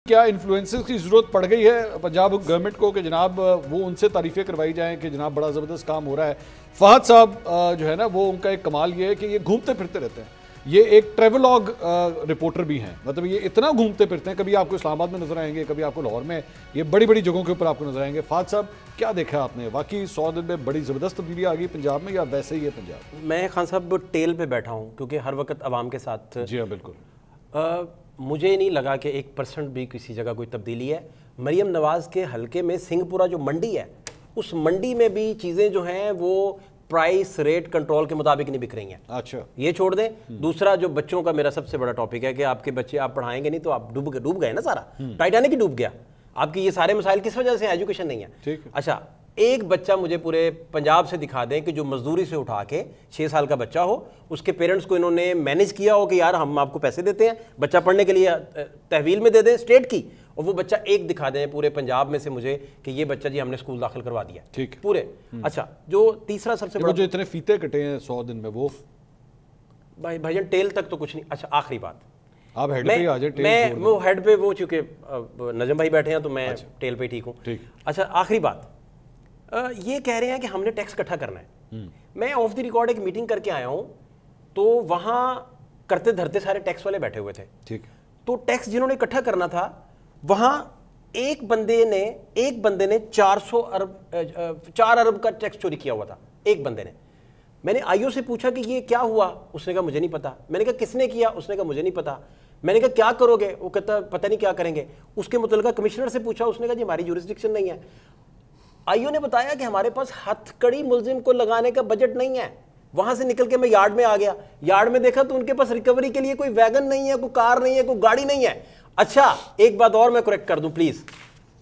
کیا انفلوئنسز کی ضرورت پڑ گئی ہے پنجاب گورنمنٹ کو کہ جناب وہ ان سے تعریفیں کروائی جائیں کہ جناب بڑا زبردست کام ہو رہا ہے؟ فہد صاحب جو ہے نا وہ ان کا ایک کمال یہ ہے کہ یہ گھومتے پھرتے رہتے ہیں، یہ ایک ٹریولاگ رپورٹر بھی ہیں، مطلب یہ اتنا گھومتے پھرتے ہیں، کبھی آپ کو اسلام آباد میں نظر آئیں گے، کبھی آپ کو لاہور میں، یہ بڑی بڑی جگہوں کے اوپر آپ کو نظر آئیں گے۔ فہد صاحب کیا دیکھا آپ نے؟ واقعی 100 دن میں بڑی زبردست تبدیلی آ گئی پنجاب میں یا ویسے ہی ہے پنجاب؟ میں خان صاحب ٹیل پہ بیٹھا ہوں کیونکہ ہر وقت عوام کے ساتھ۔ جی ہاں بالکل۔ مجھے نہیں لگا کہ 1% بھی کسی جگہ کوئی تبدیلی ہے۔ مریم نواز کے حلقے میں سنگھ پورہ جو منڈی ہے، اس منڈی میں بھی چیزیں جو ہیں وہ پرائس ریٹ کنٹرول کے مطابق نہیں بک رہی ہیں۔ اچھا یہ چھوڑ دیں۔ دوسرا جو بچوں کا میرا سب سے بڑا ٹاپک ہے کہ آپ کے بچے آپ پڑھائیں گے نہیں تو آپ ڈوب گئے نا، سارا ٹائٹینک ہی ڈوب گیا۔ آپ کی یہ سارے مسائل کس وجہ سے ہیں؟ ایجوکیشن نہیں ہے۔ اچھا ایک بچہ مجھے پورے پنجاب سے دکھا دیں کہ جو مزدوری سے اٹھا کے 6 سال کا بچہ ہو، اس کے پیرنٹس کو انہوں نے مینیج کیا ہو کہ یار ہم آپ کو پیسے دیتے ہیں، بچہ پڑھنے کے لیے تحویل میں دے دیں اسٹیٹ کی، اور وہ بچہ ایک دکھا دیں پورے پنجاب میں سے مجھے کہ یہ بچہ جی ہم نے اسکول داخل کروا دیا ٹھیک پورے۔ اچھا جو تیسرا سب سے بڑا جو اتنے فیتے کٹے ہیں 100 دن میں، وہ بھائی جان ٹیل تک تو کچھ نہیں۔ اچھا آخری بات، آپ ہیڈ پہ آ جائیں۔ میں وہ ہیڈ پہ وہ چونکہ نجم بھائی بیٹھے ہیں تو میں ٹیل پہ ٹھیک ہوں۔ اچھا آخری بات، یہ کہہ رہے ہیں کہ ہم نے ٹیکس اکٹھا کرنا ہے۔ میں آف دی ریکارڈ ایک میٹنگ کر کے آیا ہوں تو وہاں کرتے دھرتے سارے ٹیکس والے بیٹھے ہوئے تھے، تو ٹیکس جنہوں نے اکٹھا کرنا تھا وہاں ایک بندے نے 4 ارب کا ٹیکس چوری کیا ہوا تھا، ایک بندے نے۔ میں نے آئی او سے پوچھا کہ یہ کیا ہوا؟ اس نے کہا مجھے نہیں پتا۔ میں نے کہا کس نے کیا؟ اس نے کہا مجھے نہیں پتا۔ میں نے کہا کیا کرو گے؟ وہ کہتا پتہ نہیں کیا کریں گے۔ اس کے متعلقہ کمشنر سے پوچھا، اس نے کہا جی ہماری جورسڈکشن نہیں ہے۔ آئی او نے بتایا کہ ہمارے پاس ہتھ کڑی ملزم کو لگانے کا بجٹ نہیں ہے۔ وہاں سے نکل کے میں یارڈ میں آ گیا، یارڈ میں دیکھا تو ان کے پاس ریکوری کے لیے کوئی ویگن نہیں ہے، کوئی کار نہیں ہے، کوئی گاڑی نہیں ہے۔ اچھا ایک بات اور میں کریکٹ کر دوں پلیز،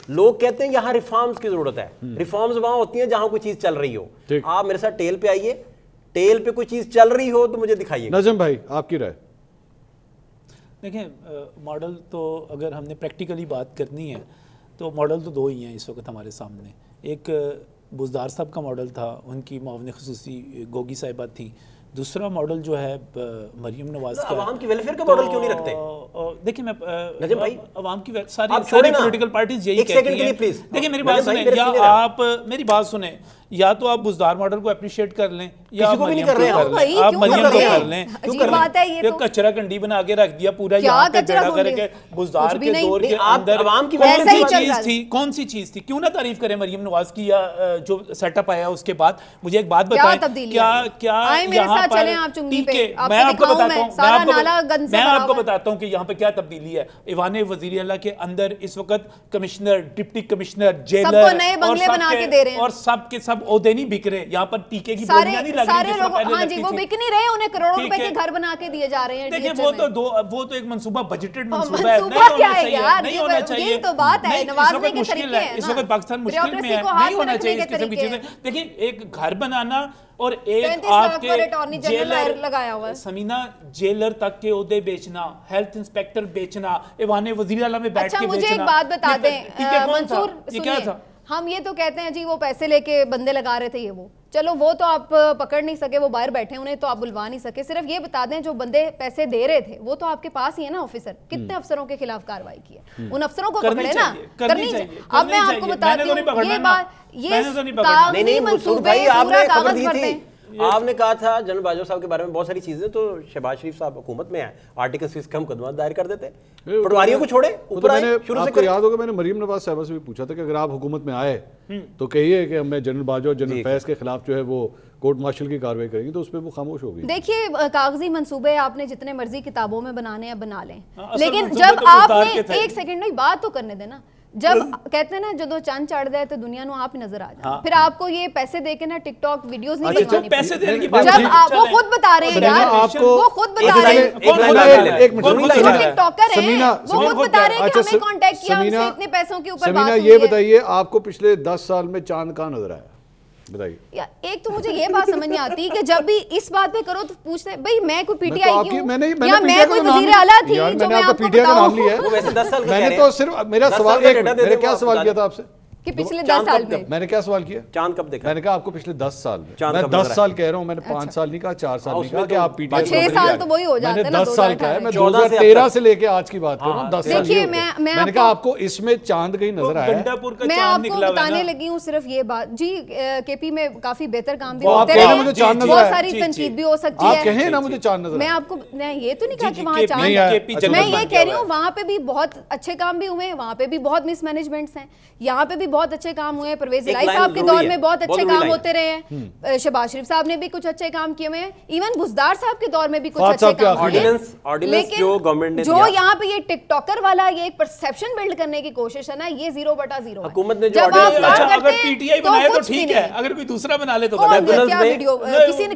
لوگ کہتے ہیں یہاں ریفارمز کی ضرورت ہے۔ ریفارمز وہاں ہوتی ہیں جہاں کوئی چیز چل رہی ہو۔ آپ میرے ساتھ ٹیل پہ آئیے، ٹیل پہ کوئی چیز چل رہی ہو تو مجھے دکھائیے۔ نجم بھائی آپ کی رائے؟ دیکھیں ماڈل تو اگر ہم نے پریکٹیکلی بات کرنی ہے تو ماڈل تو 2 ہی ہیں اس وقت ہمارے سامنے۔ ایک بزدار صاحب کا ماڈل تھا، ان کی معاون خصوصی گوگی صاحبہ تھی۔ دوسرا ماڈل جو ہے مریم نواز کا۔ عوام کی ویلفیئر کا ماڈل کیوں نہیں رکھتے؟ دیکھیں میں نجم بھائی عوام کی ساری پولیٹیکل پارٹیز یہی کہتی ہیں۔ دیکھیں میری بات سنیں، یا آپ میری بات سنیں، یا تو آپ بزدار ماڈل کو اپریشیٹ کر لیں یا آپ مریم کو کر لیں، آپ مریم کو کر لیں۔ یہ کچرا کنڈی بنا کے رکھ دیا پورا، یہاں پہ بیڑا کر کے بزدار کے دور کے اندر کون سی چیز تھی؟ کیوں نہ تعریف کریں مریم نواز کی یا جو سیٹ اپ آیا اس کے بعد؟ مجھے ایک بات بتائیں، کیا یہاں پر ٹھیک ہے میں آپ کو بتاتا ہوں کہ یہاں پہ کیا تبدیلی ہے۔ ایوان وزیر اعلیٰ کے اندر اس وقت کمشنر، ڈپٹی کمشنر، جیلر اور سب کے سب عہدے نہیں بک رہے، یہاں پر ٹیکے کی بولیاں نہیں لگ رہی۔ ہاں جی وہ بک نہیں رہے، انہیں کروڑوں روپے کے گھر بنا کے دیے جا رہے ہیں۔ دیکھیں وہ تو ایک منصوبہ بجٹڈ منصوبہ ہے، نہیں ہونا چاہیے۔ یہی تو بات ہے، نوازنے کے طریقے ہیں۔ اس وقت پاکستان مشکل میں ہے، نہیں ہونا چاہیے اس قسم کی چیزیں۔ دیکھیں ایک گھر بنانا اور ایک آپ کے جیلر سمینہ جیلر تک کے عہدے بیچنا، ہیلتھ انسپیکٹر بیچنا، ایوان وزیر اعلیٰ میں بیٹھ کے بیچنا۔ اچھا مجھے ایک بات بتا دیں منصور، سنیے، ہم یہ تو کہتے ہیں جی وہ پیسے لے کے بندے لگا رہے تھے، یہ وہ چلو وہ تو آپ پکڑ نہیں سکے، وہ باہر بیٹھے انہیں تو آپ بلوا نہیں سکے۔ صرف یہ بتا دیں جو بندے پیسے دے رہے تھے وہ تو آپ کے پاس ہی ہے نا آفیسر، کتنے افسروں کے خلاف کارروائی کی ہے؟ ان افسروں کو پکڑے نا، کرنی چاہیے۔ اب میں آپ کو بتاتی ہوں یہ بات، یہ کاغذی منصوبے پورا کاغذ بھرتے ہیں۔ آپ نے کہا تھا جنرل باجوہ صاحب کے بارے میں بہت ساری چیزیں، تو شہباز شریف صاحب حکومت میں ہیں، آرٹیکل 6 کا مقدمہ دائر کر دیتے، پٹواریوں کو چھوڑے اوپر آئے شروع سے۔ آپ کو یاد ہوگا میں نے مریم نواز صاحبہ سے بھی پوچھا تھا کہ اگر آپ حکومت میں آئے تو کہیے کہ ہمیں جنرل باجوہ اور جنرل فیض کے خلاف جو ہے وہ کورٹ مارشل کی کارروائی کریں گی، تو اس پہ وہ خاموش ہو گئی۔ دیکھیے کاغذی منصوبے آپ نے جتنے مرضی کتابوں میں بنانے ہیں بنا لیں، لیکن جب آپ نے ایک سیکنڈ نہیں بات تو کرنے دینا، جب کہتے ہیں نا جدو چاند چڑھ جائے تو دنیا نو آپ ہی نظر آ جائے، پھر آپ کو یہ پیسے دے کے نا ٹک ٹاک ویڈیوز نہیں بنوانی پڑی، جب وہ خود بتا رہے ہیں یار، وہ خود بتا رہے ہیں، وہ ٹک ٹاکر ہیں، وہ خود بتا رہے ہیں کہ ہمیں کانٹیکٹ کیا، ہم سے اتنے پیسوں کے اوپر بات ہوئی ہے۔ یہ بتائیے آپ کو پچھلے 10 سال میں چاند کہاں نظر آیا؟ بتائیے۔ ایک تو مجھے یہ بات سمجھ نہیں آتی کہ جب بھی اس بات پہ کرو تو پوچھتے بھئی میں کوئی پی ٹی آئی کی ہوں یا میں کوئی وزیر اعلیٰ تھی جو میں آپ کو بتاؤں۔ میں نے تو صرف میرا سوال، میرا کیا سوال کیا تھا آپ سے کہ پچھلے 10 سال میں نے کیا سوال کیا؟ چاند کب دیکھا؟ میں نے کہا آپ کو پچھلے 10 سال میں 10 سال کہہ رہا ہوں، میں نے 5 سال نہیں کہا، 4 سال نہیں کہا کہ آپ پی ٹی آئی 6 سال تو وہی ہو جاتے ہیں نا، 10 سال کا ہے، میں 2013 سے لے کے آج کی بات کر رہا ہوں، 10 سال یہ میں نے کہا آپ کو اس میں چاند کہیں نظر آیا ہے؟ میں آپ کو بتانے لگی ہوں صرف یہ بات جی، کے پی میں کافی بہتر کام بھی ہوتے رہے ہیں، بہت ساری تنقید بھی ہو سکتی ہے، آپ کہیں نا مجھے چاند نظر، میں آپ کو یہ تو نہیں کہا کہ وہاں چاند ہے، میں یہ کہہ رہی ہوں وہاں پہ بھی بہت اچھے کام بھی ہوئے ہیں، وہاں پہ بھی بہت مس مینجمنٹس ہیں، یہاں پہ بھی بہت اچھے کام ہوئے ہیں، پرویز الہی صاحب کے دور میں بہت اچھے کام ہوتے رہے ہیں، شہباز شریف صاحب نے بھی کچھ اچھے کام کیے ہوئے ہیں، ایون بزدار صاحب کے دور میں بھی کچھ اچھے کام ہوئے ہیں، لیکن جو یہاں پہ یہ ٹک ٹاکر والا یہ ایک پرسیپشن بلڈ کرنے کی کوشش ہے نا، یہ 0/0 ہے۔ حکومت نے جو اگر پی ٹی آئی بنائے تو ٹھیک ہے، اگر کوئی دوسرا بنا لے تو کیا ویڈیو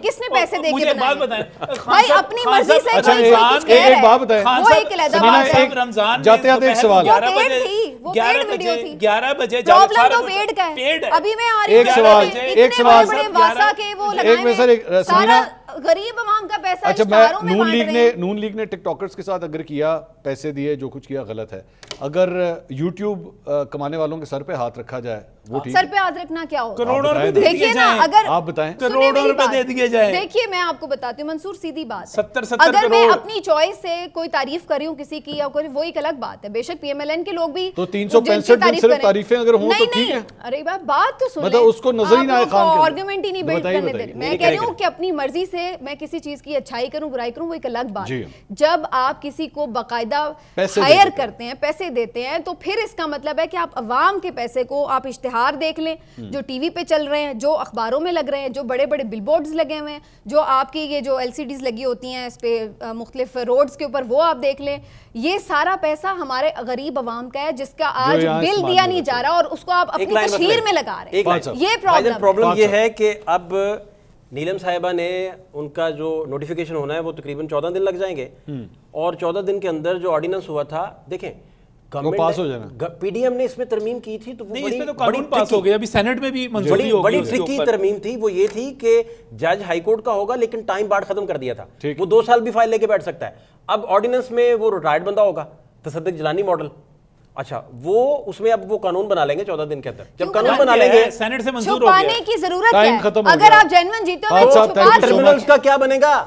کس نے پیسے دے کے بنائے؟ بھائی اپنی مرضی سے کوئی کچھ کہہ رہا ہے، بات بتائیں، وہ ایک علیحدہ رمضان جاتے آتے ایک سوال، 11 بجے پرابلم تو پیڑ کا ہے، ابھی میں آ رہی ہوں، ایک سوال بڑے واسا کے وہ لگائے سارا غریب عوام کا پیسہ اشتہاروں میں بانٹ رہے ہیں۔ نون لیگ نے ٹک ٹاکرز کے ساتھ اگر کیا، پیسے دیے، جو کچھ کیا غلط ہے، اگر یوٹیوب کمانے والوں کے سر پہ ہاتھ رکھا جائے وہ ٹھیک ہے؟ سر پہ ہاتھ رکھنا کیا ہوگا؟ کروڑوں روپے دیکھیے نا، اگر آپ بتائیں، کروڑوں روپے دے دیے جائیں، دیکھیے میں آپ کو بتاتی ہوں منصور، سیدھی بات ہے، 70 اگر میں اپنی چوائس سے کوئی تعریف کر رہی ہوں کسی کی یا کوئی، وہ ایک الگ بات ہے، بے شک پی ایم ایل این کے لوگ بھی تو 365 دن صرف تعریفیں اگر ہوں تو ٹھیک ہے۔ ارے بات تو سن لیں، مطلب اس کو نظر ہی نہ آئے خان کے آرگومنٹ ہی نہیں بلڈ کرنے دے رہے، میں کہہ رہی ہوں کہ اپنی مرضی سے میں کسی چیز کی اچھائی کروں برائی کروں وہ ایک الگ بات ہے، جب آپ کسی کو باقاعدہ ہائر کرتے ہیں، پیسے دیتے ہیں، تو پھر اس کا مطلب ہے کہ آپ عوام کے پیسے کو، آپ اشتہار دیکھ لیں جو ٹی وی پہ چل رہے ہیں، جو اخباروں میں لگ رہے ہیں، جو بڑے بڑے بل بورڈز لگے ہوئے ہیں، جو آپ کی یہ جو ایل سی ڈیز لگی ہوتی ہیں اس پہ مختلف روڈز کے اوپر، وہ آپ دیکھ لیں، یہ سارا پیسہ ہمارے غریب عوام کا ہے جس کا آج بل دیا نہیں جا رہا اور اس کو آپ اپنی تشہیر میں لگا رہے ہیں۔ یہ پرابلم یہ ہے کہ اب نیلم صاحبہ نے ان کا جو نوٹیفیکیشن ہونا ہے وہ تقریباً 14 دن لگ جائیں گے، اور 14 دن کے اندر جو آرڈیننس ہوا تھا، دیکھیں پاس ہو جانا، پی ڈی ایم نے اس میں ترمیم کی تھی تو اس میں تو قانون پاس ہو گیا، ابھی سینٹ میں بھی منظوری ہو گئی، بڑی ٹرکی ترمیم تھی، وہ یہ تھی کہ جج ہائی کورٹ کا ہوگا لیکن ٹائم بارڈ ختم کر دیا تھا، وہ 2 سال بھی فائل لے کے بیٹھ سکتا ہے۔ اب آرڈیننس میں وہ ریٹائرڈ بندہ ہوگا، تصدق جیلانی ماڈل، اچھا وہ اس میں اب وہ قانون بنا لیں گے 14 دن کے اندر، جب قانون بنا لیں گے سینٹ سے منظور ہو گیا، چھپانے کی ضرورت ہے، اگر آپ جینوئن جیتے ہو ٹرمینلز کا کیا بنے گا؟